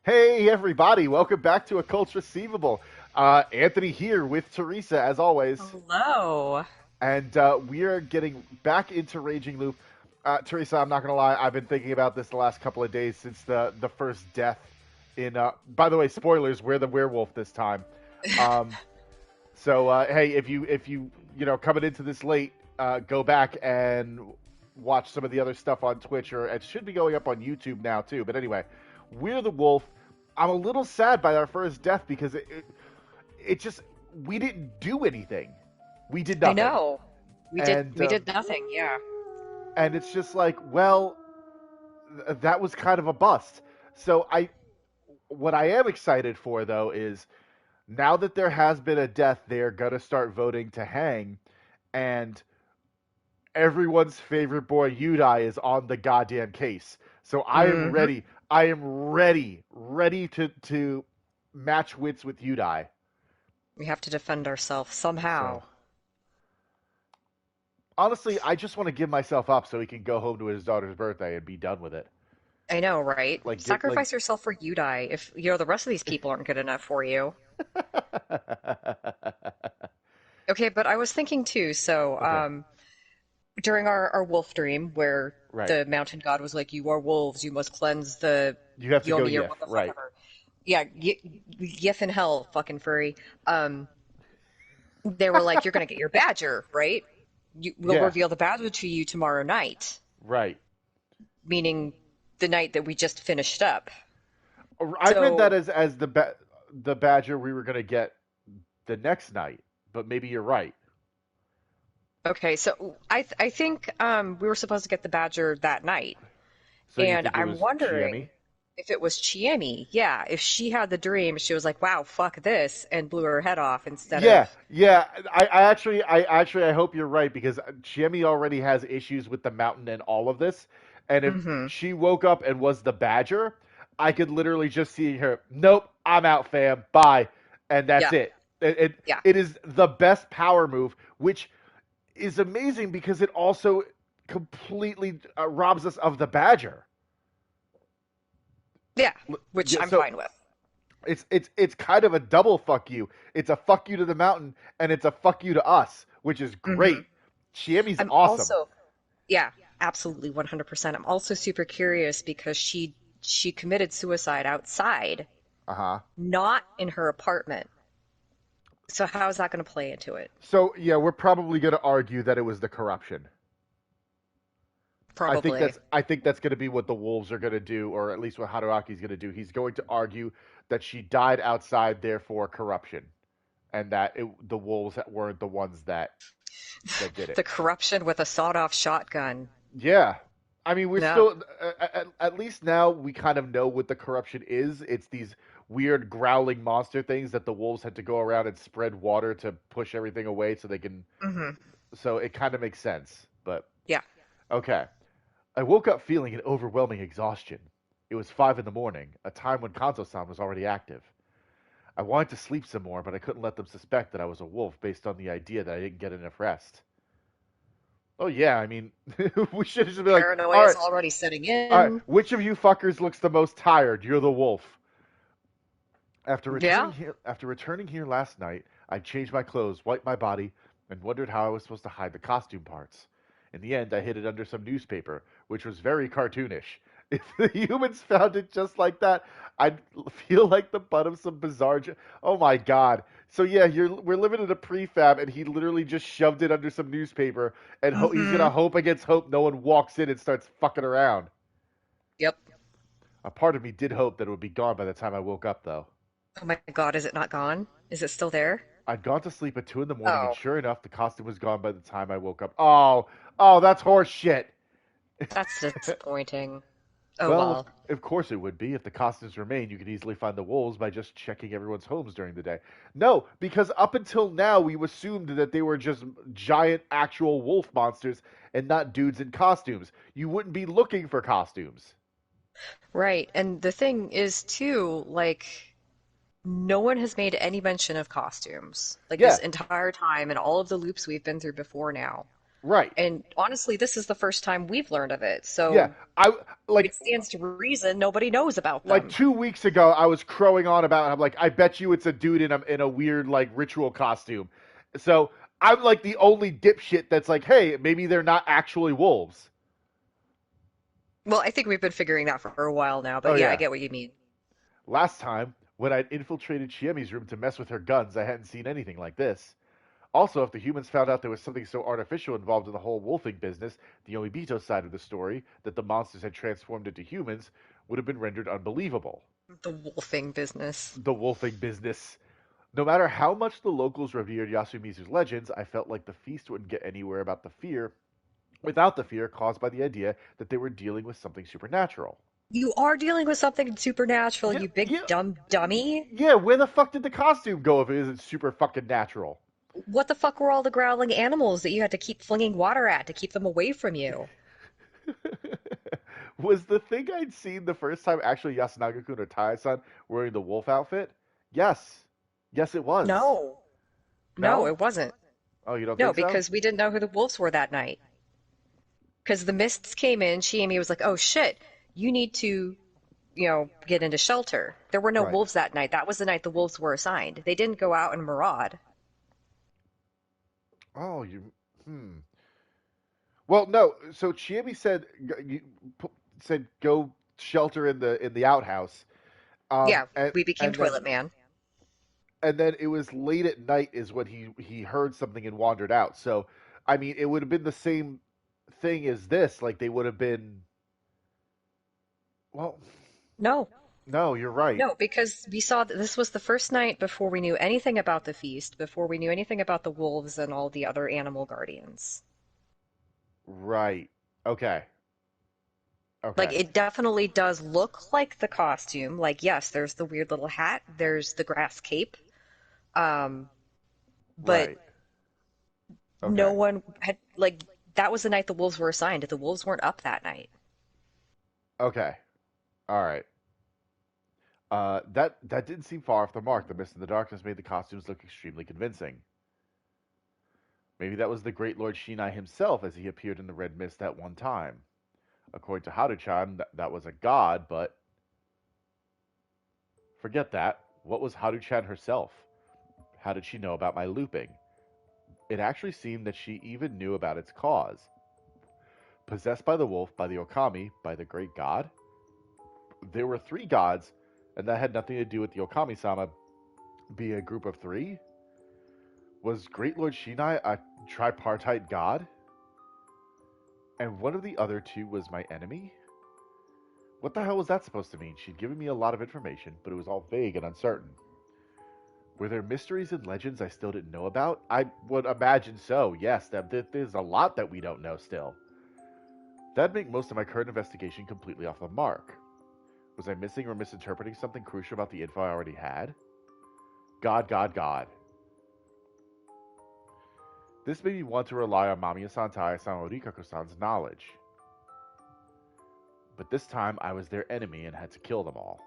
Hey everybody, welcome back to Occults Receivable. Anthony here with Theresa as always, Hello. and we are getting back into Raging Loop. Theresa, I'm not gonna lie, I've been thinking about this the last couple of days since the first death in. By the way, spoilers: we're the werewolf this time. Um, hey, if you coming into this late, go back and watch some of the other stuff on Twitch, or it should be going up on YouTube now too. But anyway, we're the wolf. I'm a little sad by our first death because it just we didn't do anything. We did I nothing, know. We did and we did nothing, yeah. it's just like, well, that was kind of a bust. So what I am excited for though is now that there has been a death, they're gonna start voting to hang, and everyone's favorite boy Yudai is on the goddamn case. So I am hmm ready. I am ready to match wits with Yudai. We have to defend ourselves So somehow. honestly, I just want to give myself up so he can go home to his daughter's birthday and be done with it. I know, right? Like Sacrifice yourself for you die if the rest of these people aren't good enough for you. Okay, but I was thinking too, so Okay, during our wolf dream where right. the mountain god was like, you are wolves, you must cleanse the You have to go Yoni or Yif, what the fuck right? ever. Yeah, Yif in hell, fucking furry. Um, they were like, you're gonna get your badger, right? We'll Yeah, reveal the badger to you tomorrow night, right. meaning the night that we just finished up. I read that So, as the badger we were gonna get the next night, but maybe you're right. okay, so I think we were supposed to get the badger that night, So you and think it I'm was wondering Chiemi? if it was Chiemi. Yeah, if she had the dream, she was like, "Wow, fuck this," and blew her head off instead of. Yeah. I hope you're right because Chiemi already has issues with the mountain and all of this. And if hmm she woke up and was the Badger, I could literally just see her. Nope, I'm out, fam. Bye, and that's Yeah, it. yeah, It is the best power move, which is amazing because it also completely robs us of the Badger. yeah, which Yeah, I'm so fine with. it's kind of a double fuck you. It's a fuck you to the mountain, and it's a fuck you to us, which is hmm great. Chiemi's I'm awesome. also Yeah, absolutely 100%. I'm also super curious because she committed suicide outside, Uh huh. not in her apartment. So how is that going to play into it? So yeah, we're probably going to argue that it was the corruption. Probably. I think that's going to be what the wolves are going to do, or at least what Haruaki's going to do. He's going to argue that she died outside, therefore corruption, and that the wolves weren't the ones that did it. The corruption with a sawed-off shotgun. Yeah. I mean, we're No. still at least now we kind of know what the corruption is. It's these weird growling monster things that the wolves had to go around and spread water to push everything away so they can. hmm So it kind of makes sense. But Yeah. okay. I woke up feeling an overwhelming exhaustion. It was 5 in the morning, a time when Kanzo-san was already active. I wanted to sleep some more, but I couldn't let them suspect that I was a wolf based on the idea that I didn't get enough rest. Oh yeah, I mean, we should have just been like, Paranoia is already setting all right, in. which of you fuckers looks the most tired? You're the wolf. Yeah. After returning here last night, I changed my clothes, wiped my body, and wondered how I was supposed to hide the costume parts. In the end, I hid it under some newspaper, which was very cartoonish. If the humans found it just like that, I'd feel like the butt of some bizarre. Oh my god! So yeah, we're living in a prefab, and he literally just shoved it under some newspaper, and he's gonna hmm hope against hope no one walks in and starts fucking around. Yep. A part of me did hope that it would be gone by the time I woke up, though. Oh my God, is it not gone? Is it still there? I'd gone to sleep at 2 in the morning, and Oh, sure enough, the costume was gone by the time I woke up. Oh, that's horse shit. that's disappointing. Oh Well, well. of course it would be. If the costumes remain, you could easily find the wolves by just checking everyone's homes during the day. No, because up until now, we assumed that they were just giant actual wolf monsters and not dudes in costumes. You wouldn't be looking for costumes. Right. And the thing is too, like, no one has made any mention of costumes. Like this Yeah, entire time and all of the loops we've been through before now. Right. And honestly, this is the first time we've learned of it. Yeah. So I like it stands to reason nobody knows about like them. 2 weeks ago, I was crowing on about. I'm like, I bet you it's a dude in a weird like ritual costume. So I'm like the only dipshit that's like, hey, maybe they're not actually wolves. Well, I think we've been figuring that for a while now, Oh but yeah, I yeah. get what you mean. Last time when I'd infiltrated Chiemi's room to mess with her guns, I hadn't seen anything like this. Also, if the humans found out there was something so artificial involved in the whole wolfing business, the Omibito side of the story, that the monsters had transformed into humans, would have been rendered unbelievable. The wolfing business. The wolfing business. No matter how much the locals revered Yasumizu's legends, I felt like the feast wouldn't get anywhere without the fear caused by the idea that they were dealing with something supernatural. You are dealing with something supernatural, Yeah, you big yeah, dumb dummy. yeah. Where the fuck did the costume go if it isn't super fucking natural? What the fuck were all the growling animals that you had to keep flinging water at to keep them away from you? Was the thing I'd seen the first time actually Yasunaga-kun or Tai-san wearing the wolf outfit? Yes. Yes, it was. No. No, No? it wasn't. Oh, you don't No, think so? because we didn't know who the wolves were that night. Because the mists came in, Shiemi was like, oh shit, you need to, get into shelter. There were no Right. wolves that night. That was the night the wolves were assigned. They didn't go out and maraud. Oh, you. Hmm. Well, no. So Chiemi said said go shelter in the outhouse. Yeah, And we became and then Toilet Man. and then it was late at night is when he heard something and wandered out. So I mean, it would have been the same thing as this. Like they would have been. Well, No, no, you're right. no, because we saw that this was the first night before we knew anything about the feast, before we knew anything about the wolves and all the other animal guardians. Right. Okay. Like, Okay. it definitely does look like the costume. Like, yes, there's the weird little hat, there's the grass cape. Um, but Right. no Okay. one had, like, that was the night the wolves were assigned. The wolves weren't up that night. Okay. All right. That didn't seem far off the mark. The mist and the darkness made the costumes look extremely convincing. Maybe that was the great Lord Shinai himself as he appeared in the red mist that one time. According to Haru-chan, that was a god, but forget that. What was Haru-chan herself? How did she know about my looping? It actually seemed that she even knew about its cause. Possessed by the wolf, by the Okami, by the great god? There were three gods, and that had nothing to do with the Okami-sama being a group of three? Was Great Lord Shinai a tripartite god? And one of the other two was my enemy? What the hell was that supposed to mean? She'd given me a lot of information, but it was all vague and uncertain. Were there mysteries and legends I still didn't know about? I would imagine so, yes. There's a lot that we don't know still. That'd make most of my current investigation completely off the mark. Was I missing or misinterpreting something crucial about the info I already had? God, God, God. This made me want to rely on Mamiya-san, Tai-san, and Rikako-san's knowledge. But this time I was their enemy and had to kill them all.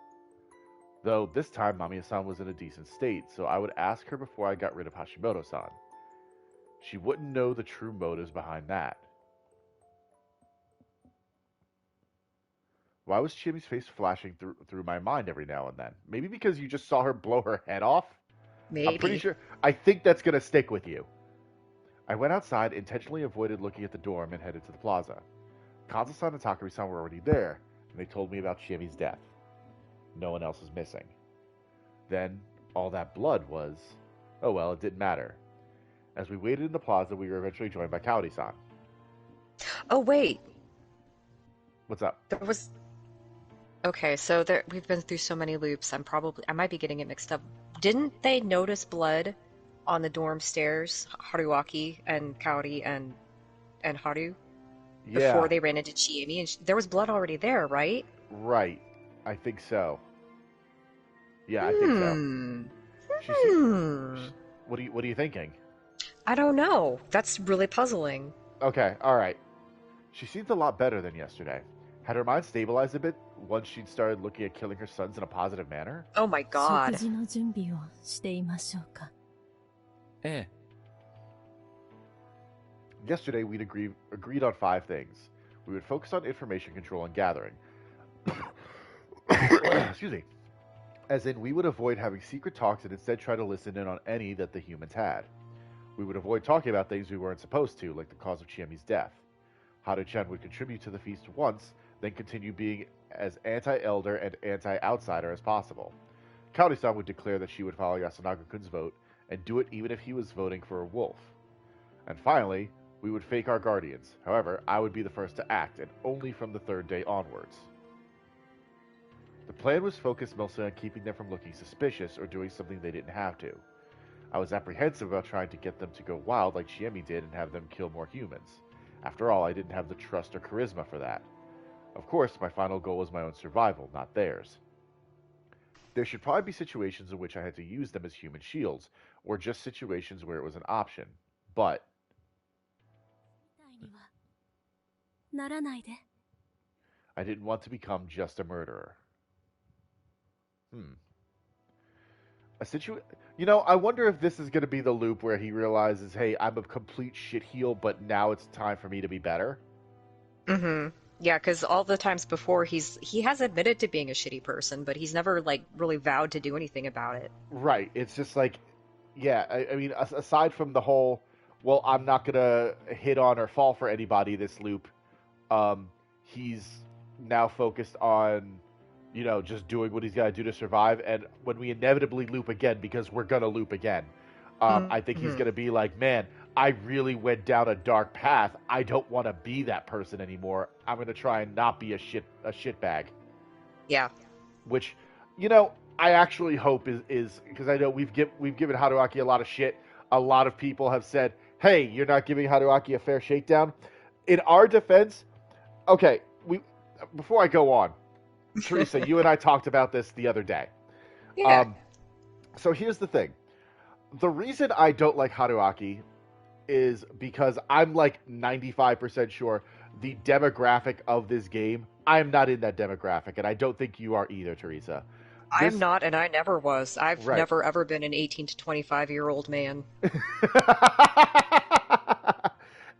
Though this time Mamiya-san was in a decent state, so I would ask her before I got rid of Hashimoto-san. She wouldn't know the true motives behind that. Why was Chimmy's face flashing through my mind every now and then? Maybe because you just saw her blow her head off? I'm pretty Maybe. sure. I think that's going to stick with you. I went outside, intentionally avoided looking at the dorm, and headed to the plaza. Kanza-san and Takari-san were already there, and they told me about Chiemi's death. No one else was missing. Then, all that blood was... Oh well, it didn't matter. As we waited in the plaza, we were eventually joined by Kaori-san. Oh, wait. What's up? There was. Okay, so we've been through so many loops. I might be getting it mixed up. Didn't they notice blood on the dorm stairs, Haruaki and Kaori and Haru, before Yeah, they ran into Chiemi? And there was blood already there, right? right. I think so. Yeah, I think so. Hmm. She, Hmm. what are you thinking? I don't know. That's really puzzling. Okay, alright. She seemed a lot better than yesterday. Had her mind stabilized a bit once she'd started looking at killing her sons in a positive manner? Oh my 食 god. 事の準備をしていましょうか。ええ、Yesterday, we'd agreed on 5 things. We would focus on information control and gathering. Excuse me. As in, we would avoid having secret talks and instead try to listen in on any that the humans had. We would avoid talking about things we weren't supposed to, like the cause of Chiemi's death. Haru-chan would contribute to the feast once, then continue being as anti-elder and anti-outsider as possible. Kaori-san would declare that she would follow Yasunaga-kun's vote, and do it even if he was voting for a wolf. And finally, we would fake our guardians. However, I would be the first to act, and only from the 3rd day onwards. The plan was focused mostly on keeping them from looking suspicious or doing something they didn't have to. I was apprehensive about trying to get them to go wild like Chiemi did and have them kill more humans. After all, I didn't have the trust or charisma for that. Of course, my final goal was my own survival, not theirs. There should probably be situations in which I had to use them as human shields, or just situations where it was an option. But I didn't want to become just a murderer. I wonder if this is going to be the loop where he realizes, hey, I'm a complete shitheel, but now it's time for me to be better. Mm-hmm. Yeah, because all the times before he has admitted to being a shitty person, but he's never like really vowed to do anything about it. Right. It's just like, yeah, I mean, aside from the whole, well, I'm not going to hit on or fall for anybody this loop, he's now focused on, just doing what he's got to do to survive. And when we inevitably loop again, because we're going to loop again, I think he's Mm-hmm. going to be like, man, I really went down a dark path. I don't want to be that person anymore. I'm going to try and not be a shitbag. Yeah. Which, I actually hope is because I know we've given Haruaki a lot of shit. A lot of people have said, "Hey, you're not giving Haruaki a fair shakedown." In our defense, okay, before I go on, Theresa, you and I talked about this the other day. Yeah. So here's the thing: the reason I don't like Haruaki is because I'm like 95% sure the demographic of this game, I'm not in that demographic, and I don't think you are either, Theresa. I'm This not, and I never was. I've right. never ever been an 18 to 25-year-old man.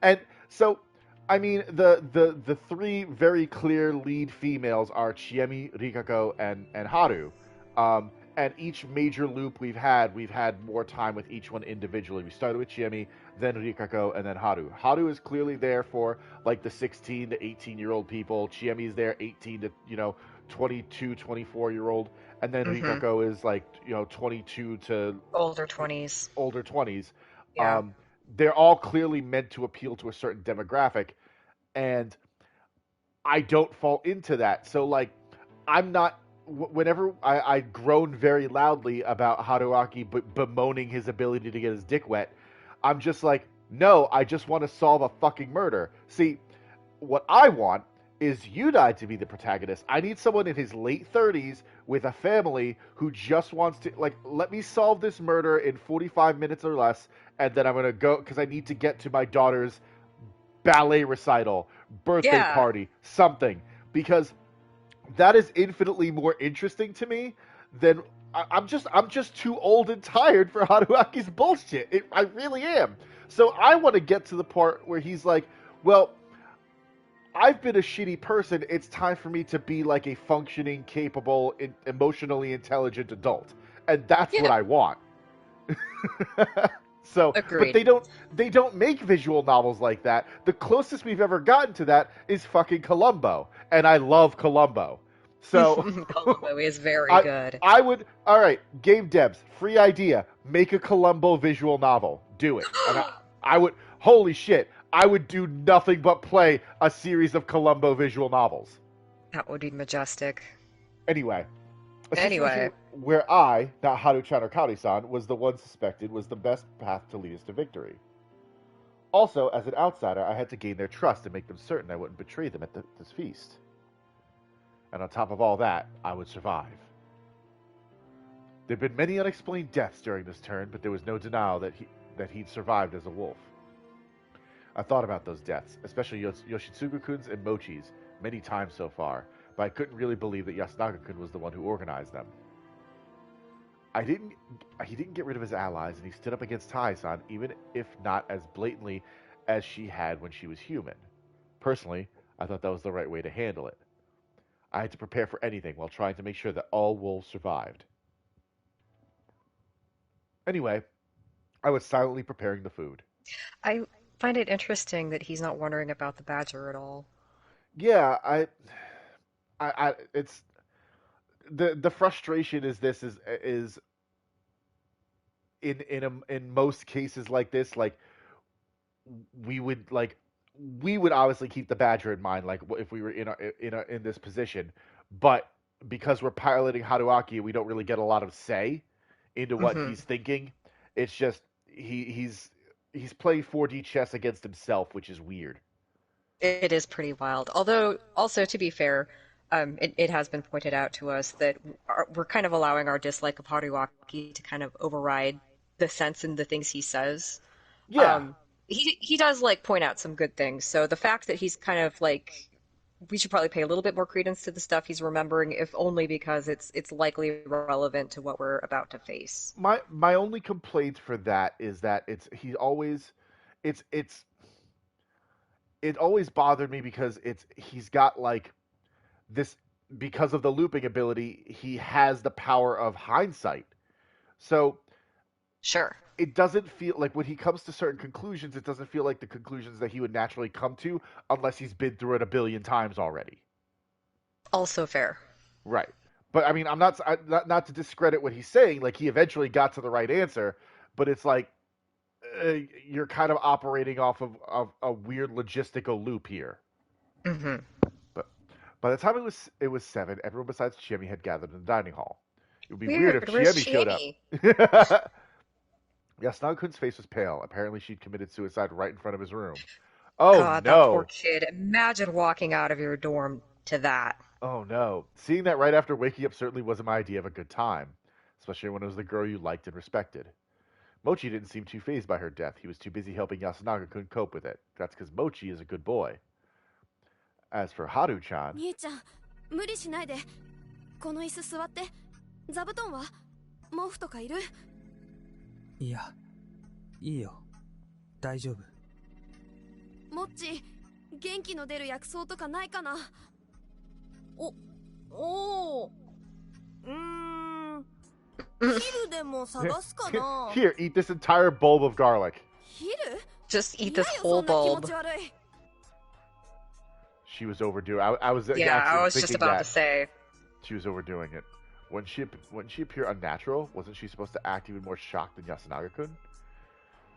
And so, I mean, the 3 very clear lead females are Chiemi, Rikako, and Haru. And each major loop we've had more time with each one individually. We started with Chiemi, then Rikako, and then Haru. Haru is clearly there for like the 16 to 18-year-old people. Chiemi's there 18 to 22, 24-year-old, and then Mm-hmm. Rikako is like 22 to Older 20s. older 20s. Yeah. Um, they're all clearly meant to appeal to a certain demographic, and I don't fall into that. So, like, I'm not. Whenever I groan very loudly about Haruaki bemoaning his ability to get his dick wet, I'm just like, no, I just want to solve a fucking murder. See, what I want is Yudai to be the protagonist. I need someone in his late 30s with a family who just wants to, like, let me solve this murder in 45 minutes or less, and then I'm going to go, because I need to get to my daughter's ballet recital, birthday Yeah. party, something. Because that is infinitely more interesting to me than. I'm just too old and tired for Haruaki's bullshit. I really am. So I want to get to the part where he's like, well, I've been a shitty person. It's time for me to be like a functioning, capable, emotionally intelligent adult, and that's what Yeah. I want. So, but Agreed. they don't make visual novels like that. The closest we've ever gotten to that is fucking Columbo, and I love Columbo. So, Columbo is very I good. I would all right. Game devs, free idea. Make a Columbo visual novel. Do it, and I would. Holy shit! I would do nothing but play a series of Columbo visual novels. That would be majestic. Anyway, a situation Anyway. where I, not Haru-chan or Kaori-san, was the one suspected was the best path to lead us to victory. Also, as an outsider, I had to gain their trust and make them certain I wouldn't betray them at this feast. And on top of all that, I would survive. There'd been many unexplained deaths during this turn, but there was no denial that he'd survived as a wolf. I thought about those deaths, especially Yoshitsugu-kun's and Mochi's, many times so far, but I couldn't really believe that Yasunaga-kun was the one who organized them. He didn't get rid of his allies, and he stood up against Tai-san, even if not as blatantly as she had when she was human. Personally, I thought that was the right way to handle it. I had to prepare for anything while trying to make sure that all wolves survived. Anyway, I was silently preparing the food. I find it interesting that he's not wondering about the badger at all. Yeah, it's the frustration is this is in most cases like this, like we would like we would obviously keep the badger in mind, like if we were in this position, but because we're piloting Haruaki, we don't really get a lot of say into what Hmm. he's thinking. It's just he's playing 4D chess against himself, which is weird. It is pretty wild. Although, also to be fair, it has been pointed out to us that we're kind of allowing our dislike of Haruaki to kind of override the sense in the things he says. Yeah, Um, he does like point out some good things. So the fact that he's kind of like we should probably pay a little bit more credence to the stuff he's remembering, if only because it's likely relevant to what we're about to face. my only complaint for that is that it's it always bothered me because he's got like this, because of the looping ability, he has the power of hindsight. So Sure. it doesn't feel like when he comes to certain conclusions, it doesn't feel like the conclusions that he would naturally come to unless he's been through it a billion times already. Also fair. Right. But I mean, not to discredit what he's saying. Like he eventually got to the right answer, but it's like you're kind of operating off of a weird logistical loop here. Hmm. But by the time it was 7, everyone besides Chiemi had gathered in the dining hall. It would be weird if Weird. Where's Chiemi showed up. Shamey? Yasunaga-kun's face was pale. Apparently, she'd committed suicide right in front of his room. Oh God, that poor no! kid. Imagine walking out of your dorm to that. Oh no! Seeing that right after waking up certainly wasn't my idea of a good time, especially when it was the girl you liked and respected. Mochi didn't seem too fazed by her death. He was too busy helping Yasunaga-kun cope with it. That's because Mochi is a good boy. As for Haru-chan, 兄ちゃん無理しないでこの椅子座って座布団は毛布とかいるいや、いいよ。大丈夫。もっち元気の出る薬草とかないかなお昼でも探すかな here, eat this entire bulb of garlic. 昼 Just eat 嫌 this よ whole そんな気持 bulb. ち悪い She was overdue. I was Yeah, actually I was just thinking about that to say. she was overdoing it. Wouldn't she appear unnatural? Wasn't she supposed to act even more shocked than Yasunaga-kun?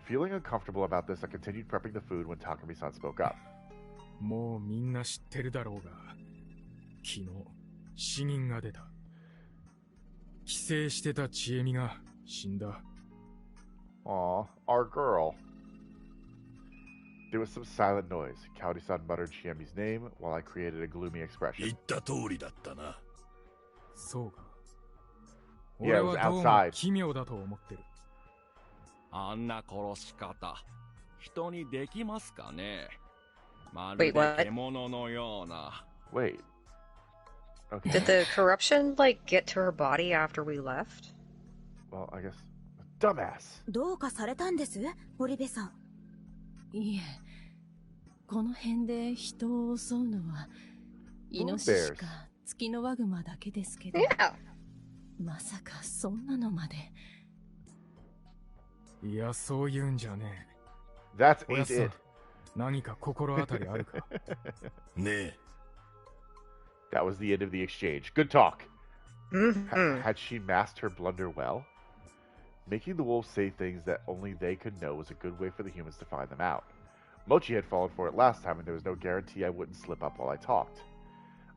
Feeling uncomfortable about this, I continued prepping the food when Takumi-san spoke up. もうみんな知ってるだろうが、昨日死人が出た。寄生してた千恵美が死んだ。Aw, our girl. There was some silent noise. Kaori-san muttered Chiemi's name while I created a gloomy 言 expression. った通りだったな。そうか。 Yeah, 俺 it was はどうも outside. 奇妙だと思ってる。あんな殺し方、人にできますかね。まる Wait, で what? 獣のような。Wait. Okay. Did the corruption like get to her body after we left? Well, I guess. Dumbass. どうかされたんです堀部さん。いえ、この辺で人を襲うのはイノシシかツキノワグマだけですけど、Yeah. まさかそんなのまで。いや、そういうんじゃね That's え。おや ain't さん it. 何か心当たりあるか。ねえ。 That was the end of the exchange. Good talk. Hmm. Had she masked her blunder well? Making the wolves say things that only they could know was a good way for the humans to find them out. Mochi had fallen for it last time, and there was no guarantee I wouldn't slip up while I talked.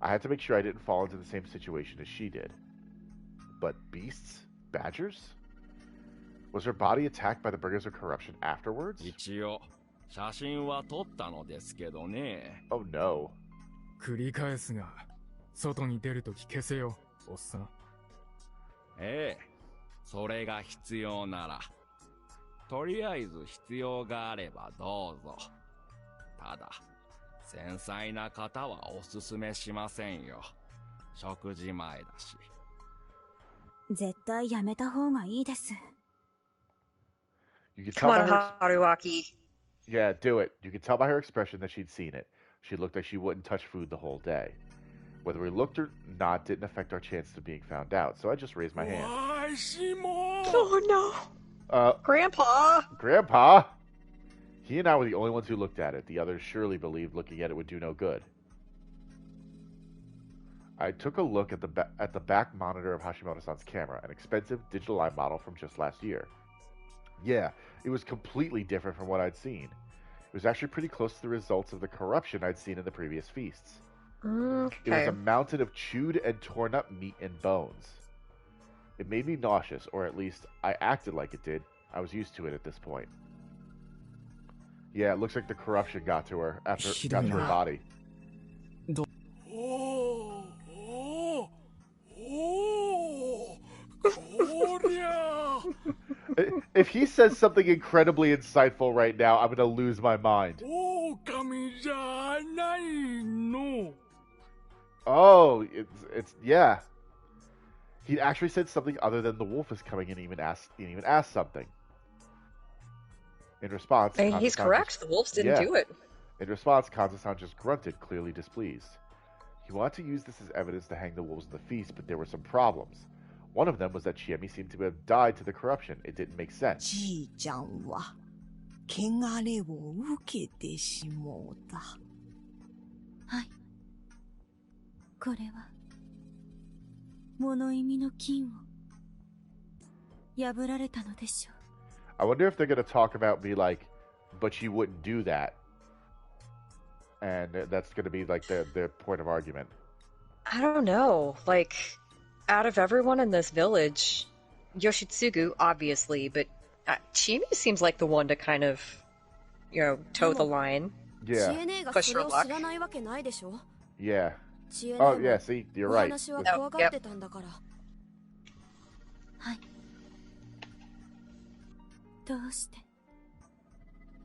I had to make sure I didn't fall into the same situation as she did. But beasts? Badgers? Was her body attacked by the bringers of corruption afterwards? 一応、写真は撮ったのですけどね。 Oh no. 繰り返すが、外に出るとき消せよ、おっさん。ええ、それが必要なら。とりあえず必要があればどうぞ。ただ、繊細な方はおすすめしませんよ。食事前だし。絶対やめた方がいいです。You can Come tell by on, her. Haruaki. Yeah, do it. You could tell by her expression that she'd seen it. She looked like she wouldn't touch food the whole day. Whether we looked or not didn't affect our chances of being found out, so I just raised my hand. Oh no. Grandpa! Grandpa! He and I were the only ones who looked at it. The others surely believed looking at it would do no good. I took a look at the back monitor of Hashimoto-san's camera, an expensive digital eye model from just last year. Yeah, it was completely different from what I'd seen. It was actually pretty close to the results of the corruption I'd seen in the previous feasts. Okay. It was a mountain of chewed and torn up meat and bones. It made me nauseous, or at least I acted like it did. I was used to it at this point. Yeah, it looks like the corruption got to her got to her body. If he says something incredibly insightful right now, I'm gonna lose my mind. Oh, it's yeah. He actually said something other than the wolf is coming and even asked something. In response, And he's correct. The wolves didn't do it. In response, Kanza-san just grunted, clearly displeased. He wanted to use this as evidence to hang the wolves in the feast, but there were some problems. One of them was that Chiemi seemed to have died to the corruption. It didn't make sense. じいちゃんは汚れを受けてしもうた。はい。これは物意味の金を破られたのでしょう。I wonder if they're going to talk about me like, but she wouldn't do that. And that's going to be like their point of argument. I don't know. Like, out of everyone in this village, Yoshitsugu, obviously, but Chiemi seems like the one to kind of, toe the line. Yeah. Push her luck. Yeah. Oh, yeah, see, you're right. Oh, yep.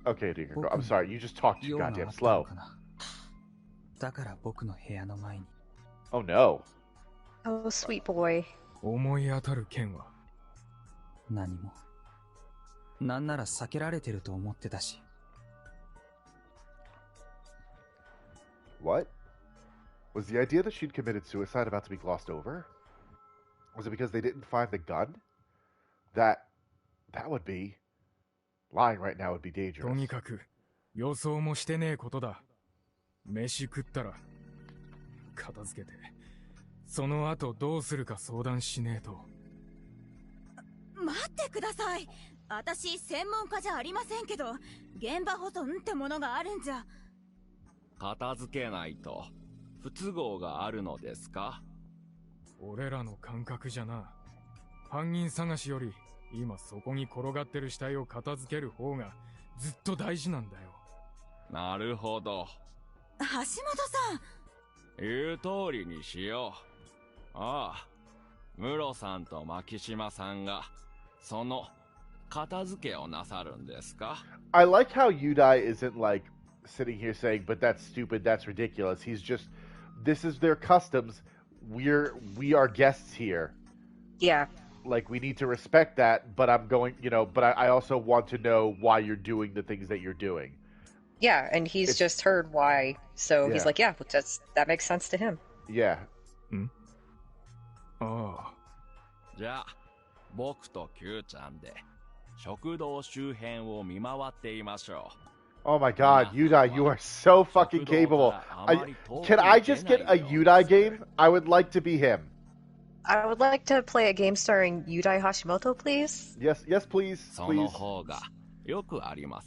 Okay, Dingo, I'm sorry, you just talked too goddamn slow. Oh no. Oh, sweet boy. 思い当たる件は何も。なんなら避けられてると思ってたし。What? Was the idea that she'd committed suicide about to be glossed over? Was it because they didn't find the gun? That would be... Lying right now would be dangerous. とにかく予想もしてねえことだ。飯食ったら片付けて、その後どうするか相談しねえと。待ってください。私専門家じゃありませんけど、現場保存ってものがあるんじゃ。片付けないと不都合があるのですか？俺らの感覚じゃな。犯人探しより今そこに転がってる死体を片付ける方がずっと大事なんだよ。なるほど。橋本さん。言う通りにしよう。ああ、室さんと牧島さんがその片付けをなさるんですか？ I like how Yudai isn't like sitting here saying, but that's stupid, that's ridiculous. He's just, this is their customs. We are guests here. Yeah. Like, we need to respect that, but I'm going, but I also want to know why you're doing the things that you're doing. Yeah, and he's just heard why, so he's like, yeah, that makes sense to him. Yeah. ああ。じゃあ、僕と Q ちゃんで食堂周辺を見回っていましょう。Oh my god, Yudai, you are so fucking capable. Can I just get a Yudai game? I would like to be him. I would like to play a game starring Yudai Hashimoto, please. Yes, please. Please.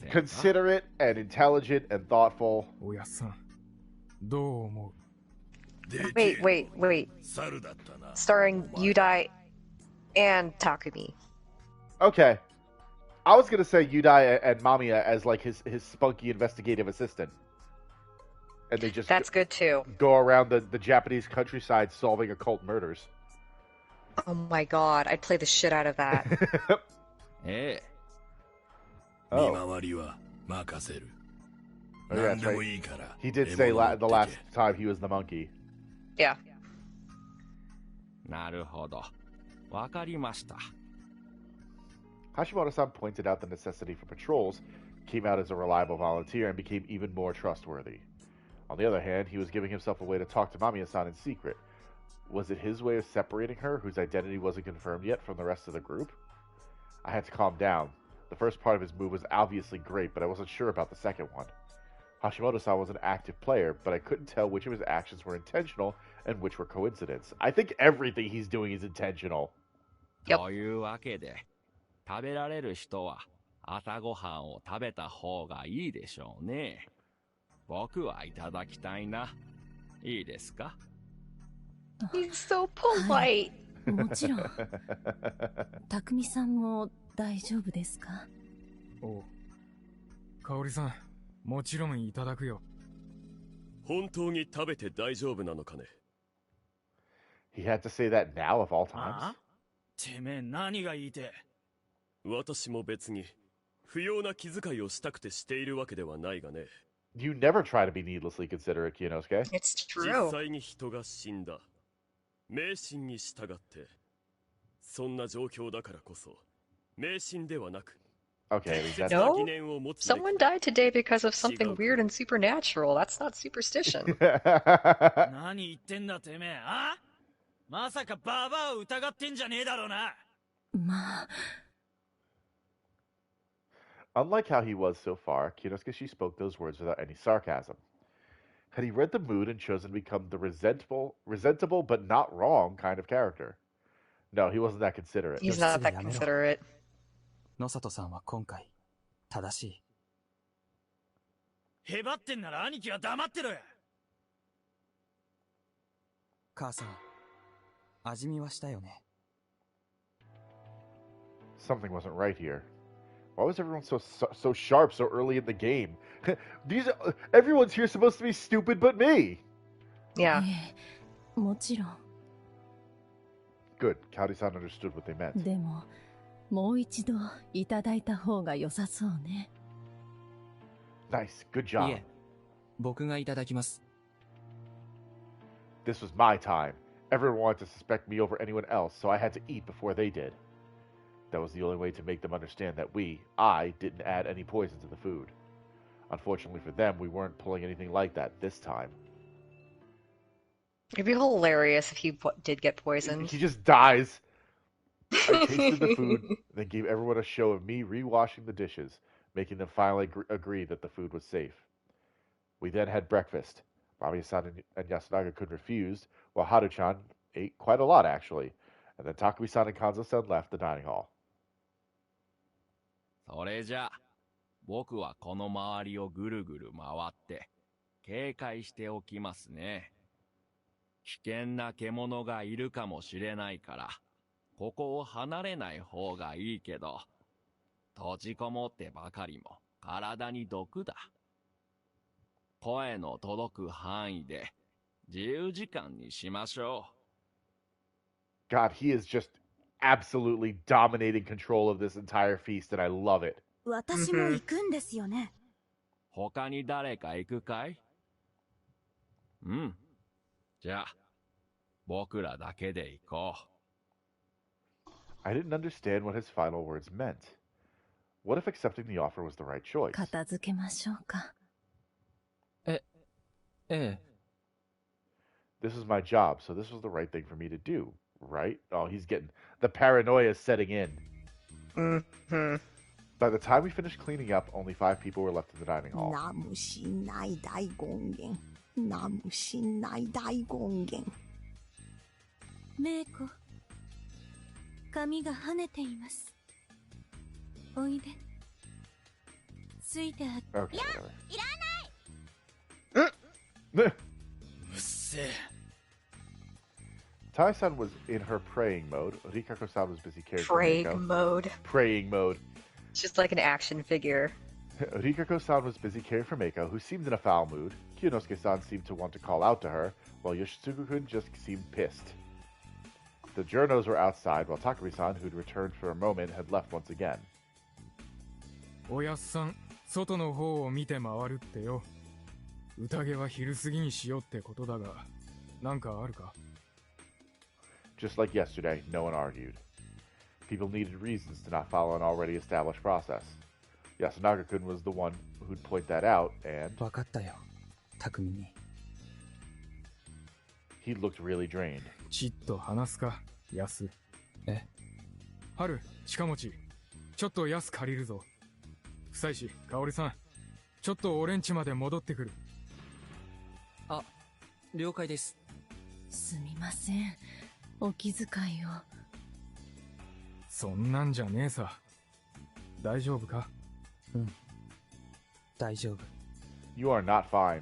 Considerate and intelligent and thoughtful. Wait. Starring Yudai and Takumi. Okay. I was gonna say Yudai and Mamiya as like his spunky investigative assistant. And they just That's good too. Go around the Japanese countryside solving occult murders. Oh my god, I'd play the shit out of that. Oh, yeah, that's right. He did say the last time he was the monkey. Yeah. なるほど。わかりました。 Hashimoto-san pointed out the necessity for patrols came out as a reliable volunteer and became even more trustworthy. On the other hand, he was giving himself a way to talk to Mamiya-san in secret. Was it his way of separating her, whose identity wasn't confirmed yet, from the rest of the group? I had to calm down. The first part of his move was obviously great, but I wasn't sure about the second one. Hashimoto-san was an active player, but I couldn't tell which of his actions were intentional and which were coincidence. I think everything he's doing is intentional. というわけで、食べられる人は朝ごはんを食べた方がいいでしょうね。僕はいただきたいな。いいですか? He's so polite. もちろん。匠さんも大丈夫ですか? おう。香織さん、もちろんいただくよ。本当に食べて大丈夫なのかね? He had to say that now of all times? あ? てめえ何が言いて? 私も別に不要な気遣いをしたくてしているわけではないがね。You never try to be needlessly considerate, Kyonosuke. It's true. 実際に人が死んだ。迷信に従って。そんな状況だからこそ、迷信ではなく。Okay, that's... No? Someone died today because of something weird and supernatural. That's not superstition. 何言ってんだてめえ、あ? まさかババアを疑ってんじゃねえだろうな。まあ。Unlike how he was so far, Kyonosuke spoke those words without any sarcasm. Had he read the mood and chosen to become the resentable but not wrong kind of character? No, he wasn't that considerate. He's not that considerate. 野里さんは今回、正しい。へばってんなら兄貴は黙ってろや。母さん、味見はしたよね。Something wasn't right here. Why was everyone so sharp so early in the game? Everyone's here supposed to be stupid but me. Yeah. もちろん。Good. Kaori-san understood what they meant. でも、もう一度いただいた方が良さそうね。Nice. Good job. いえ、僕がいただきます。This was my time. Everyone wanted to suspect me over anyone else, so I had to eat before they did. That was the only way to make them understand that I didn't add any poison to the food. Unfortunately for them, we weren't pulling anything like that this time. It'd be hilarious if he did get poisoned. He just dies. I tasted the food, then gave everyone a show of me rewashing the dishes, making them finally agree that the food was safe. We then had breakfast. Mamiya-san and Yasunaga couldn't refuse, while Haru-chan ate quite a lot, actually. And then Takumi-san and Kanzo-san left the dining hall. それじゃあ、僕はこの周りをぐるぐる回って警戒しておきますね。危険な獣がいるかもしれないから、ここを離れない方がいいけど、閉じこもってばかりも体に毒だ。声の届く範囲で自由時間にしましょう。God, he is just absolutely dominating control of this entire feast, and I love it. 私も行くんですよね。他に誰か行くかい？うん。じゃあ、僕らだけで行こう。I didn't understand what his final words meant. What if accepting the offer was the right choice? 片付けましょうか。ええ。This was my job, so this was the right thing for me to do, right? Oh, he's getting... The paranoia is setting in. Mm-hmm. By the time we finished cleaning up, only 5 people were left in the dining hall. 名もしない大権現。名もしない大権現。メイコ、髪が跳ねています。おいで。ついてあって。Okay, いや、いらない。うっせえ。Tai-san was in her praying mode. Rikako-san was busy caring for Praying Meiko. mode. Praying mode. Just like an action figure. Rikako-san was busy caring for Meiko, who seemed in a foul mood. Kyonosuke-san seemed to want to call out to her, while Yoshitsugu-kun just seemed pissed. The journos were outside, while Takumi-san, who'd returned for a moment, had left once again. おやっさん、外の方を見て回るってよ。宴は昼過ぎにしようってことだが、なんかあるか? Just like yesterday, no one argued. People needed reasons to not follow an already established process. Yasunaga-kun was the one who'd point that out, and わかったよ、匠に。he looked really drained. ちっと話すか、ヤス。え？春、近持ち。ちょっとヤス借りるぞ。夫妻子、香織さん。ちょっと俺ん家まで戻ってくる。あ、了解です。すみません。お気遣いを。そんなんじゃねえさ。大丈夫か？うん。大丈夫。You are not fine.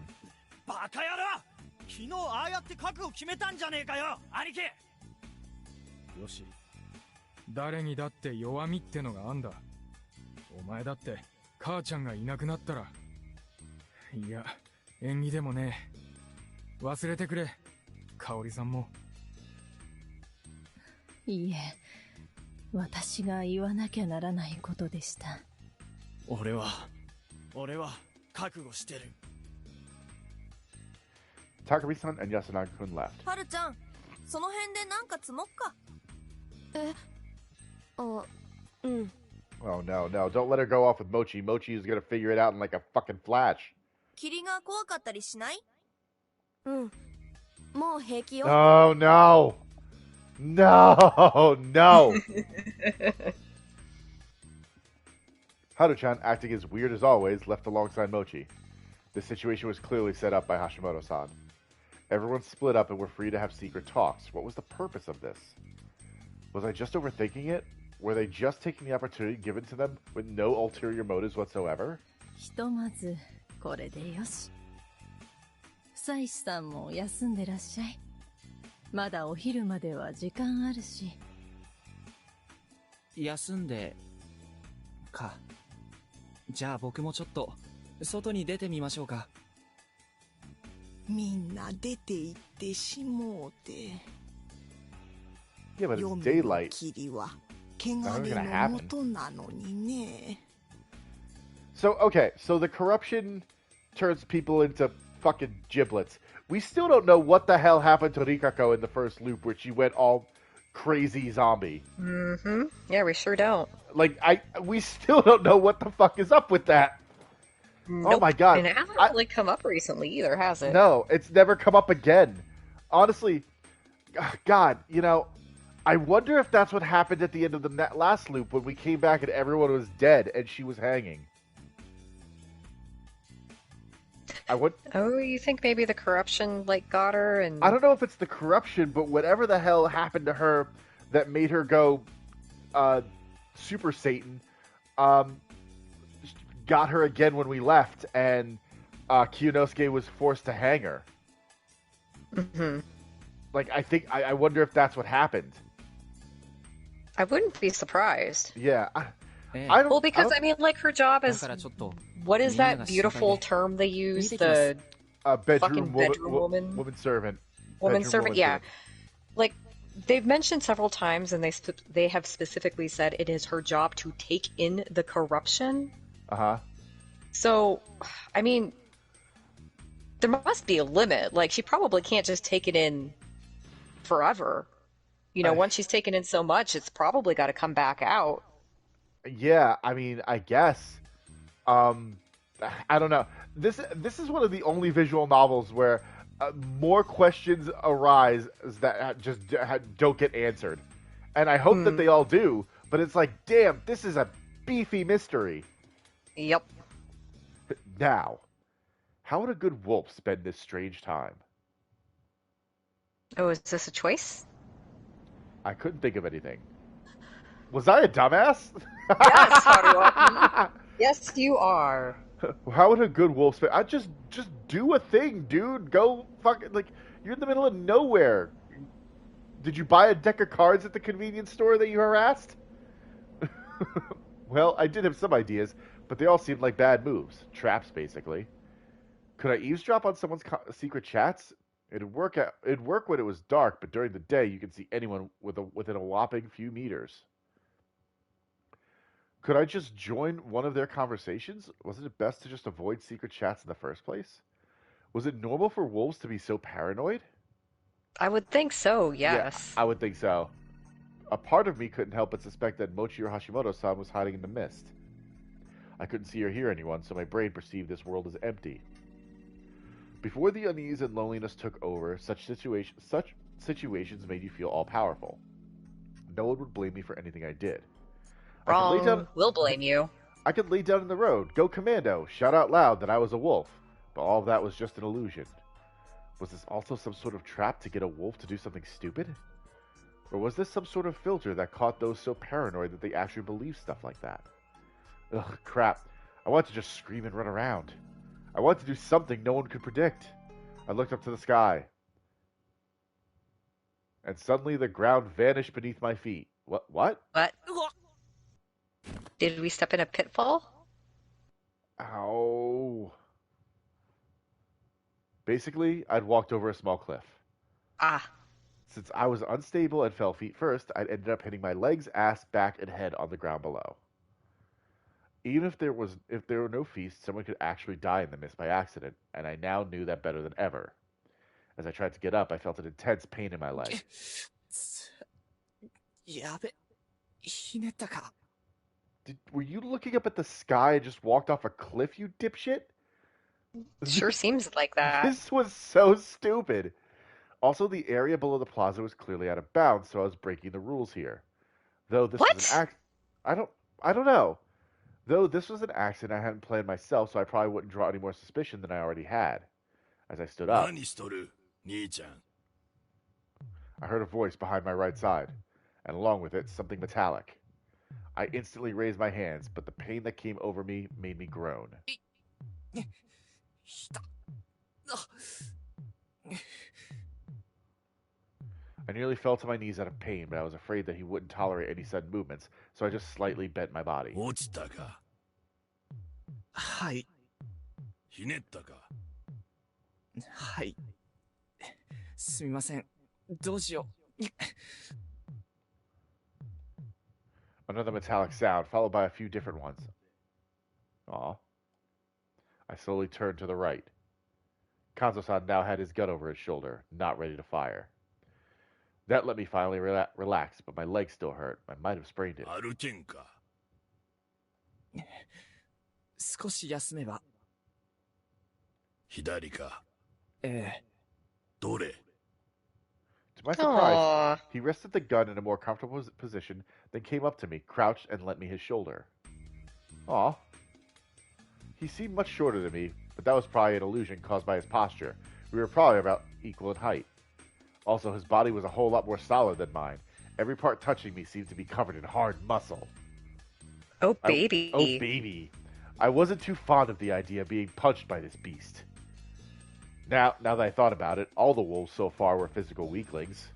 バカ野郎！昨日ああやって覚悟決めたんじゃねえかよ、兄貴！よし。誰にだって弱みってのがあんだ。お前だって母ちゃんがいなくなったら。いや、縁起でもねえ。忘れてくれ、香織さんも。いいえ、私が言わなきゃならないことでした。俺は覚悟してる。Takumi-san and Yasunaga-kun left. はるちゃん、その辺でなんか積もっか。うん。 Oh no, don't let her go off with Mochi. Mochi is gonna figure it out in like a fucking flash. 霧が怖かったりしない？うん。もう平気よ。Oh no! No! Haru-chan, acting as weird as always, left alongside Mochi. The situation was clearly set up by Hashimoto-san. Everyone split up and were free to have secret talks. What was the purpose of this? Was I just overthinking it? Were they just taking the opportunity given to them with no ulterior motives whatsoever? ひとまずこれでよし。夫妻子さんも休んでらっしゃい。まだお昼までは時間あるし。休んでか。じゃあ僕もちょっと外に出てみましょうか。みんな出て行ってしもうて。Yeah, but it's daylight. 霧は汚れの元なのにね。So, okay, so the corruption turns people into fucking giblets. We still don't know what the hell happened to Rikako in the first loop where she went all crazy zombie. Mm-hmm. Yeah, we sure don't. Like, we still don't know what the fuck is up with that. Nope. Oh my god. And it hasn't really come up recently either, has it? No, it's never come up again. Honestly, God, you know, I wonder if that's what happened at the end of the last loop when we came back and everyone was dead and she was hanging. Oh, you think maybe the corruption, like, got her and... I don't know if it's the corruption, but whatever the hell happened to her that made her go Super Satan got her again when we left, and Kiyonosuke was forced to hang her. Mm-hmm. Like, I wonder if that's what happened. I wouldn't be surprised. Yeah. I don't, well, because, I mean, like, her job is... What is that beautiful term they use? The bedroom woman? Woman servant. Woman servant, yeah. Like, they've mentioned several times, and they have specifically said it is her job to take in the corruption. Uh-huh. So, I mean, there must be a limit. Like, she probably can't just take it in forever. You know, once she's taken in so much, it's probably got to come back out. Yeah, I mean, I guess. I don't know. This is one of the only visual novels where more questions arise that just don't get answered. And I hope that they all do, but it's like, damn, this is a beefy mystery. Yep. Now, how would a good wolf spend this strange time? Oh, is this a choice? I couldn't think of anything. Was I a dumbass? Yes, Haruaki. Yes, you are. How would a good wolf spend? I just do a thing, dude. Go fucking, like, you're in the middle of nowhere. Did you buy a deck of cards at the convenience store that you harassed? Well, I did have some ideas, but they all seemed like bad moves. Traps, basically. Could I eavesdrop on someone's secret chats? It'd work when it was dark, but during the day you can see anyone within a whopping few meters. Could I just join one of their conversations? Wasn't it best to just avoid secret chats in the first place? Was it normal for wolves to be so paranoid? I would think so, yes. Yeah, I would think so. A part of me couldn't help but suspect that Mochi or Hashimoto-san was hiding in the mist. I couldn't see or hear anyone, so my brain perceived this world as empty. Before the unease and loneliness took over, such situations made you feel all-powerful. No one would blame me for anything I did. Wrong. We'll blame you. I could lay down in the road, go commando, shout out loud that I was a wolf, but all of that was just an illusion. Was this also some sort of trap to get a wolf to do something stupid? Or was this some sort of filter that caught those so paranoid that they actually believe stuff like that? Ugh, crap. I want to just scream and run around. I want to do something no one could predict. I looked up to the sky. And suddenly the ground vanished beneath my feet. What? What? Did we step in a pitfall? Ow. Basically, I'd walked over a small cliff. Ah. Since I was unstable and fell feet first, I'd ended up hitting my legs, ass, back, and head on the ground below. Even if there were no feast, someone could actually die in the mist by accident, and I now knew that better than ever. As I tried to get up, I felt an intense pain in my leg. Were you looking up at the sky and just walked off a cliff, you dipshit? Sure seems like that. This was so stupid. Also, the area below the plaza was clearly out of bounds, so I was breaking the rules here. Though this was an I don't know. Though this was an accident I hadn't planned myself, so I probably wouldn't draw any more suspicion than I already had. As I stood up, I heard a voice behind my right side, and along with it, something metallic. I instantly raised my hands, but the pain that came over me made me groan. I nearly fell to my knees out of pain, but I was afraid that he wouldn't tolerate any sudden movements, so I just slightly bent my body. Another metallic sound, followed by a few different ones. Aw. I slowly turned to the right. Kanzo-san now had his gun over his shoulder, not ready to fire. That let me finally relax, but my leg still hurt. I might have sprained it. To my surprise, he rested the gun in a more comfortable position, then came up to me, crouched, and lent me his shoulder. Aw. He seemed much shorter than me, but that was probably an illusion caused by his posture. We were probably about equal in height. Also, his body was a whole lot more solid than mine. Every part touching me seemed to be covered in hard muscle. Oh, baby. Oh, baby. I wasn't too fond of the idea of being punched by this beast. Now that I thought about it, all the wolves so far were physical weaklings.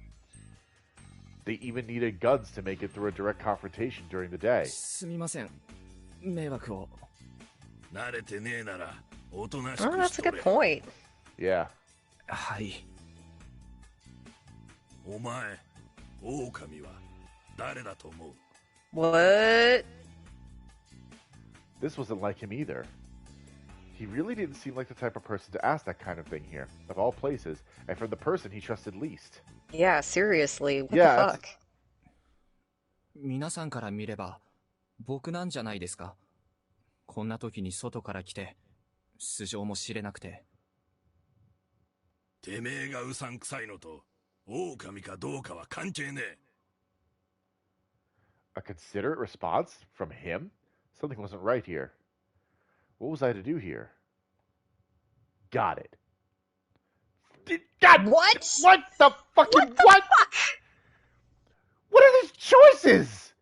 They even needed guns to make it through a direct confrontation during the day. Oh, that's a good point. Yeah. What? This wasn't like him either. He really didn't seem like the type of person to ask that kind of thing here, of all places, and from the person he trusted least. Yeah, seriously, what the fuck? 皆さんから見れば僕なんじゃないですか。こんな時に外から来て素性も知れなくて。てめえがうさんくさいのと狼かどうかは関係ねえ。A considerate response from him? Something wasn't right here. What was I to do here? Got it. God, what? What the fucking what? What are these choices?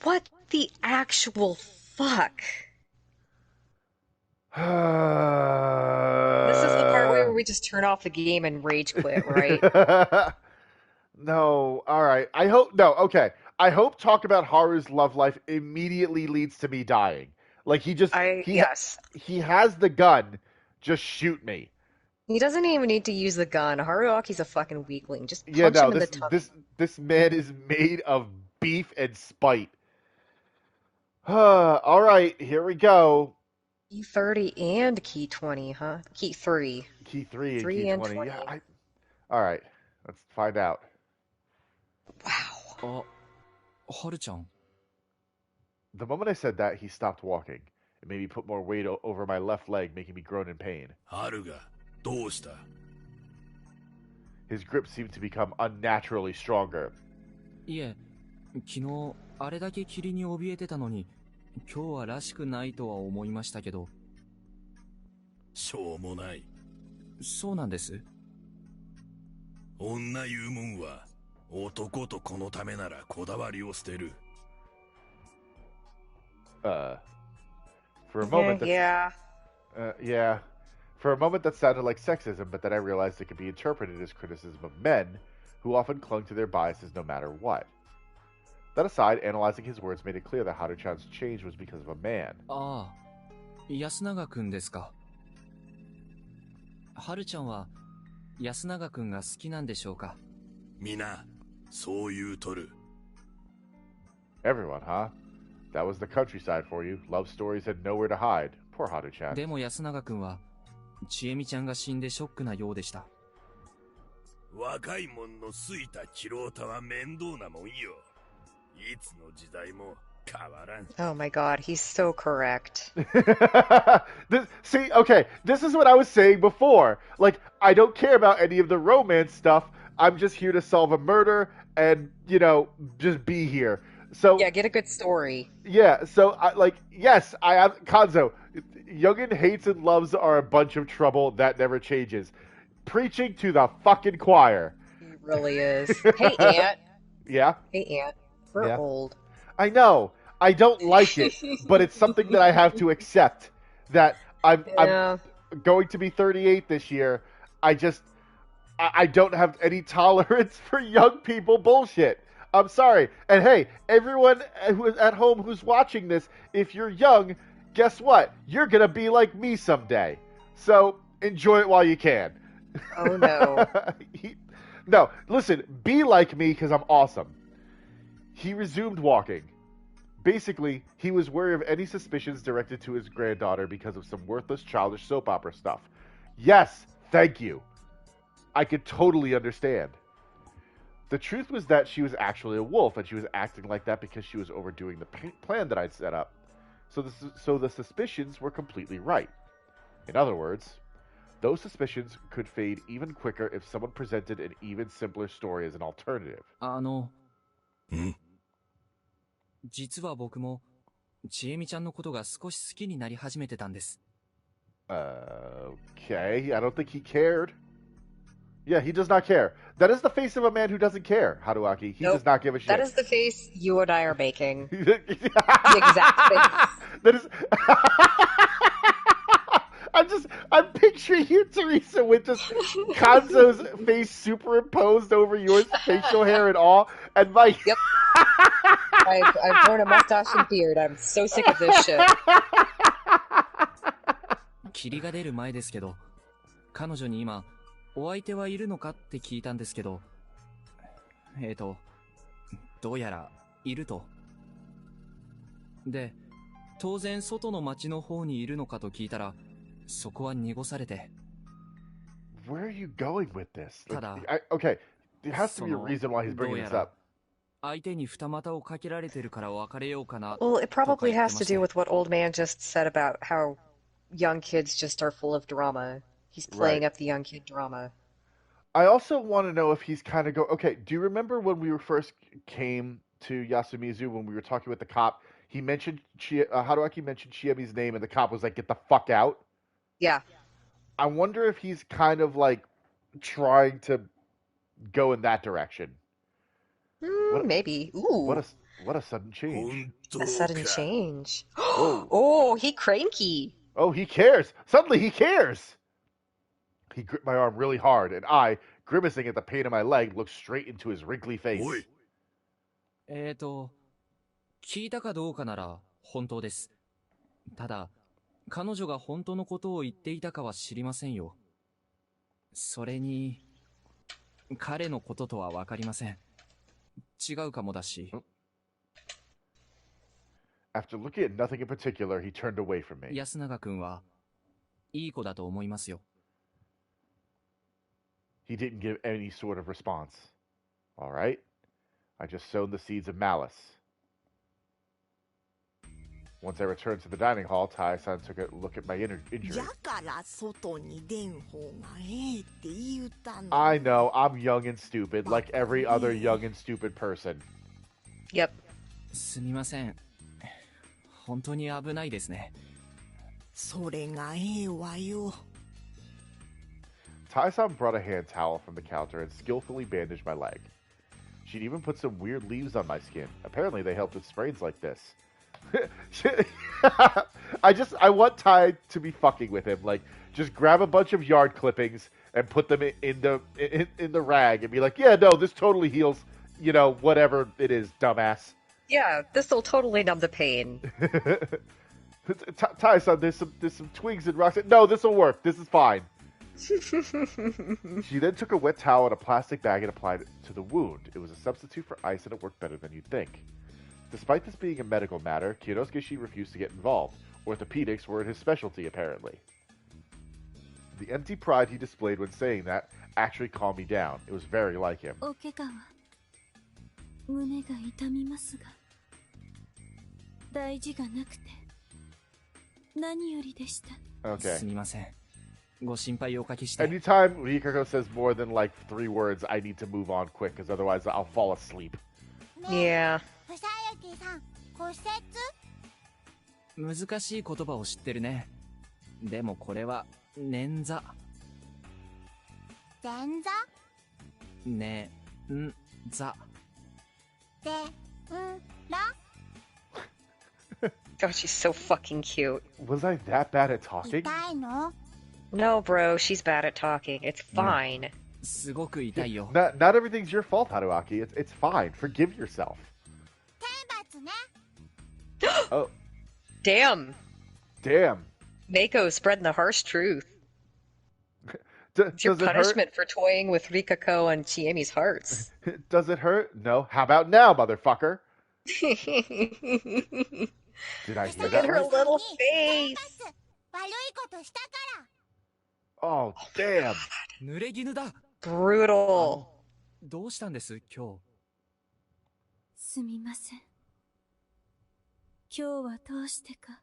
What the actual fuck? This is the part where we just turn off the game and rage quit, right? No, alright. Okay. I hope talk about Haru's love life immediately leads to me dying. Like, he has the gun, just shoot me. He doesn't even need to use the gun. Haruaki's a fucking weakling. Just punch him in the tummy. This man is made of beef and spite. Alright, here we go. Key 30 and Key 20, huh? Key 3. Key 3 and Key 20. Yeah, alright, let's find out. Wow. Haru-chan. The moment I said that, he stopped walking. It made me put more weight over my left leg, making me groan in pain. ハルがどうした？ His grip seemed to become unnaturally stronger. いえ、昨日あれだけ霧に怯えてたのに、今日はらしくないとは思いましたけど。しょうもない。そうなんです。女言うもんは男と子のためならこだわりを捨てる。For a moment Yeah. yeah. For a moment that sounded like sexism, but then I realized it could be interpreted as criticism of men, who often clung to their biases no matter what. That aside, analyzing his words made it clear that Haru-chan's change was because of a man. ああ、安永くんですか。はるちゃんは安永くんが好きなんでしょうか。皆、そう言うとる。Everyone, huh? That was the countryside for you. Love stories had nowhere to hide. Poor Haru-chan. でも安永くんはちえみちゃんが死んでショックなようでした。若いもんの好いたキロータは面倒なもんよ。いつの時代も変わらん。 Oh my god, he's so correct. Okay, this is what I was saying before. Like, I don't care about any of the romance stuff. I'm just here to solve a murder and, just be here. So Yeah, get a good story. yeah, so yes, I have Kanzo. Youngin hates and loves are a bunch of trouble that never changes. Preaching to the fucking choir. He really is. Hey, Aunt. Yeah? Hey, Aunt. We're old. I know. I don't like it, but it's something that I have to accept. That I'm going to be 38 this year. I don't have any tolerance for young people bullshit. I'm sorry. And hey, everyone who is at home who's watching this, if you're young, guess what? You're going to be like me someday. So enjoy it while you can. Oh, no. No, listen, be like me because I'm awesome. He resumed walking. Basically, he was wary of any suspicions directed to his granddaughter because of some worthless childish soap opera stuff. Yes, thank you. I could totally understand. The truth was that she was actually a wolf, and she was acting like that because she was overdoing the plan that I'd set up. So the suspicions were completely right. In other words, those suspicions could fade even quicker if someone presented an even simpler story as an alternative. 実は僕もちえみちゃんのことが少し好きになり始めてたんです。Okay, I don't think he cared. Yeah, he does not care. That is the face of a man who doesn't care, Haruaki. He does not give a shit. That is the face you and I are making. The exact face. That is... I'm picturing you, Theresa, with just Kanzo's face superimposed over yours, facial hair and all, and my... Yep. I've grown a mustache and beard. I'm so sick of this shit. 霧が出る前ですけど、彼女に今、お相手はいるのかって聞いたんですけど、どうやら、いると。で、当然外の町の方にいるのかと聞いたら、そこは濁されて。Where are you going with this? ただ、okay, there has to be a reason why he's bringing this up. 相手に二股をかけられてるから別れようかな。Well, it probably has to do with what old man just said about how young kids just are full of drama. He's playing up the young kid drama. I also want to know if he's kind of okay, do you remember when we first came to Yasumizu when we were talking with the cop? He mentioned Haruaki mentioned Chiemi's name and the cop was like, "Get the fuck out." Yeah. I wonder if he's kind of like trying to go in that direction. Maybe. Ooh. What a sudden change. A sudden change. Oh, he cranky. Oh, he cares. Suddenly he cares. He gripped my arm really hard, and I, grimacing at the pain in my leg, looked straight into his wrinkly face. 聞いたかどうかなら本当です。ただ、彼女が本当のことを言っていたかは知りませんよ。それに、彼のこととはわかりません。違うかもだし。After looking at nothing in particular, he turned away from me. 安永くんはいい子だと思いますよ。He didn't give any sort of response. All right. I just sown the seeds of malice. Once I returned to the dining hall, Tai-san took a look at my injury. だから外に出ん方がええって言うたの。 I know, I'm young and stupid, like every other young and stupid person. Yep. すみません。本当に危ないですね。それがええわよ。 Tai-san brought a hand towel from the counter and skillfully bandaged my leg. She'd even put some weird leaves on my skin. Apparently they helped with sprains like this. I want Tai to be fucking with him. Like, just grab a bunch of yard clippings and put them in the rag and be like, yeah, no, this totally heals, you know, whatever it is, dumbass. Yeah, this will totally numb the pain. Tai-san, there's some twigs and rocks. No, this will work. This is fine. She then took a wet towel and a plastic bag and applied it to the wound. It was a substitute for ice and it worked better than you'd think. Despite this being a medical matter, Kyonosuke refused to get involved. Orthopedics were his specialty, apparently. The empty pride he displayed when saying that actually calmed me down. It was very like him. お怪我は胸が痛みますが大事がなくて何よりでした。 Okay. すみません。ご心配をおかけして。 Anytime Rikako says more than like 3 words, I need to move on quick, because otherwise I'll fall asleep. Yeah. ふさゆきさん、骨折？難しい言葉を知ってるね。でもこれは捻挫。前座？ねんざ。でんら？ Oh, she's so fucking cute. Was I that bad at talking? 痛いの？ No, bro, she's bad at talking. It's fine. すごく痛いよ。Not everything's your fault, Haruaki. It's fine. Forgive yourself. 天罰ね。Oh. Damn. Damn. Mako spreading the harsh truth. It's your Does it hurt? punishment for toying with Rikako and Chiemi's hearts. Does it hurt? No. How about now, motherfucker? Did I hear Look that at her right? little face. 悪いことしたから。 Oh, damn. 濡れ衣だ。 Brutal. どうしたんです今日。すみません。今日はどうしてか。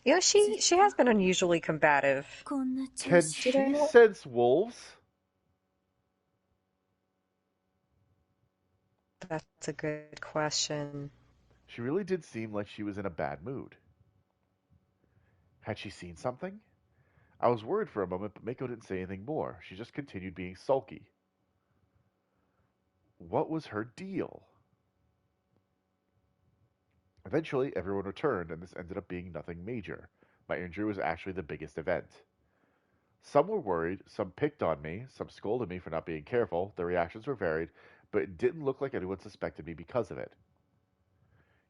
Yeah, she has been unusually combative. こんな調 Can 子 she sense wolves? That's a good question. She really did seem like she was in a bad mood. Had she seen something? I was worried for a moment, but Mako didn't say anything more. She just continued being sulky. What was her deal? Eventually, everyone returned, and this ended up being nothing major. My injury was actually the biggest event. Some were worried, some picked on me, some scolded me for not being careful. Their reactions were varied, but it didn't look like anyone suspected me because of it.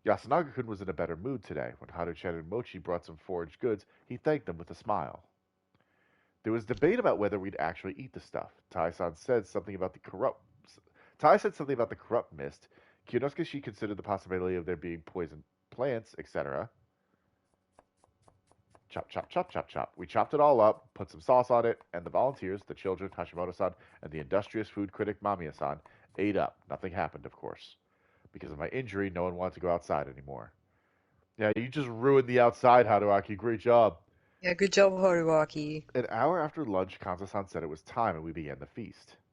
Yasunaga-kun was in a better mood today. When Haru-chan and Mochi brought some foraged goods, he thanked them with a smile. There was debate about whether we'd actually eat the stuff. Tai-san said something about the corrupt mist. Kyonosuke considered the possibility of there being poisoned plants, etc. Chop, chop, chop, chop, chop. We chopped it all up, put some sauce on it, and the volunteers, the children, Hashimoto-san, and the industrious food critic Mamiya-san, ate up. Nothing happened, of course. Because of my injury, no one wanted to go outside anymore. Yeah, you just ruined the outside, Haruaki. Great job. Yeah, good job, Haruaki. An hour after lunch, Kanza-san said it was time and we began the feast.